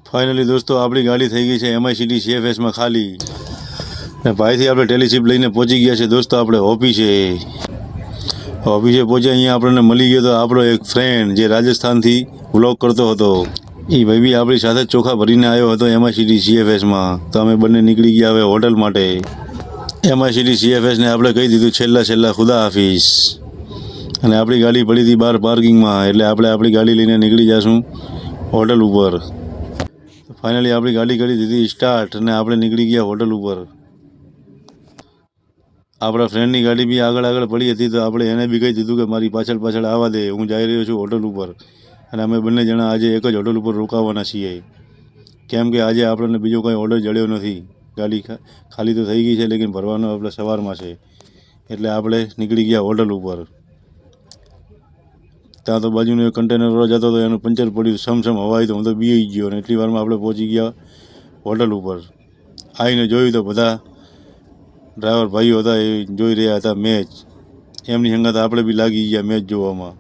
Finally દોસ્તો આપણી ગાડી થઈ ગઈ છે MI સિટી CFSમાં ખાલી ને ભાઈથી આપણે ટેલીશીપ લઈને પહોંચી ગયા છે દોસ્તો આપણે ઓફિસે પહોંચ્યા। અહીંયા આપણને મળી ગયો તો આપણો એક ફ્રેન્ડ જે રાજસ્થાનથી વ્લોગ કરતો હતો એ ભાઈ બી આપણી સાથે ચોખા ભરીને આવ્યો હતો MI સિટી CFSમાં। તો અમે બંને નીકળી ગયા હવે હોટલ માટે। MI સિટી CFSને આપણે કહી દીધું છેલ્લા ખુદા હાફિઝ અને આપણી ગાડી પડી હતી બહાર પાર્કિંગમાં, એટલે આપણે આપણી ગાડી લઈને નીકળી જઈશું હોટલ ઉપર। ફાઇનલી આપણી ગાડી કરી દીધી સ્ટાર્ટ અને આપણે નીકળી ગયા હોટલ ઉપર। આપણા ફ્રેન્ડની ગાડી બી આગળ પડી હતી તો આપણે એને બી કહી દીધું કે મારી પાછળ આવવા દે, હું જઈ રહ્યો છું હોટલ ઉપર। અને અમે બંને જણા આજે એક જ હોટલ ઉપર રોકાવાના છીએ, કેમ કે આજે આપણને બીજો કંઈ ઓર્ડર જડ્યો નથી। ગાડી ખાલી તો થઈ ગઈ છે, લેકિન ભરવાનો આપણે સવારમાં છે, એટલે આપણે નીકળી ગયા હોટલ ઉપર। ત્યાં તો બાજુનો એક કન્ટેનર વાળો જતો હતો, એનું પંચર પડ્યું, સમસમ હવાઈ તો હું તો બી ગયો અને એટલી વારમાં આપણે પહોંચી ગયા હોટલ ઉપર। આવીને જોયું તો બધા ડ્રાઈવર ભાઈઓ હતા એ જોઈ રહ્યા હતા મેચ, એમની સંગાત આપણે બી લાગી ગયા મેચ જોવામાં।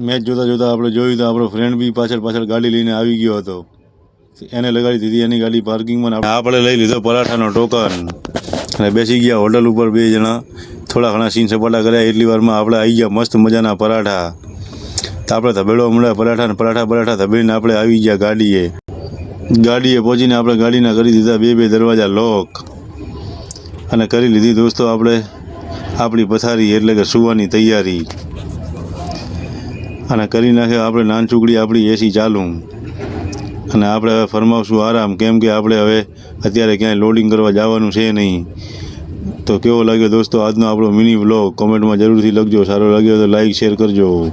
મેચ જોતાં આપણે જોયું તો આપણો ફ્રેન્ડ બી પાછળ ગાડી લઈને આવી ગયો હતો, એને લગાડી દીધી એની ગાડી પાર્કિંગમાં। આપણે લઈ લીધો પરાઠાનો ટોકન અને બેસી ગયા હોટલ ઉપર બે જણા। થોડા ઘણા સીન સપાટા કર્યા, એટલી વારમાં આપણે આવી ગયા મસ્ત મજાના પરાઠા। તો આપણે ધબેડો મળ્યા પરાઠા ધબેડીને આપણે આવી ગયા ગાડીએ પહોંચીને આપણે ગાડીના કરી દીધા બે દરવાજા લોક અને કરી લીધી દોસ્તો આપણે આપણી પથારી એટલે કે સૂવાની તૈયારી અને કરી નાખ્યો આપણે નાનચુકડી આપણી AC ચાલુ અને આપણે હવે ફરમાવશું આરામ, કેમ કે આપણે હવે અત્યારે ક્યાંય લોડિંગ કરવા જવાનું છે નહીં। તો કેવો લાગ્યો દોસ્તો આજનો આપણો મિની વ્લોગ? કોમેન્ટમાં જરૂરથી લખજો। સારો લાગ્યો તો લાઈક શેર કરજો।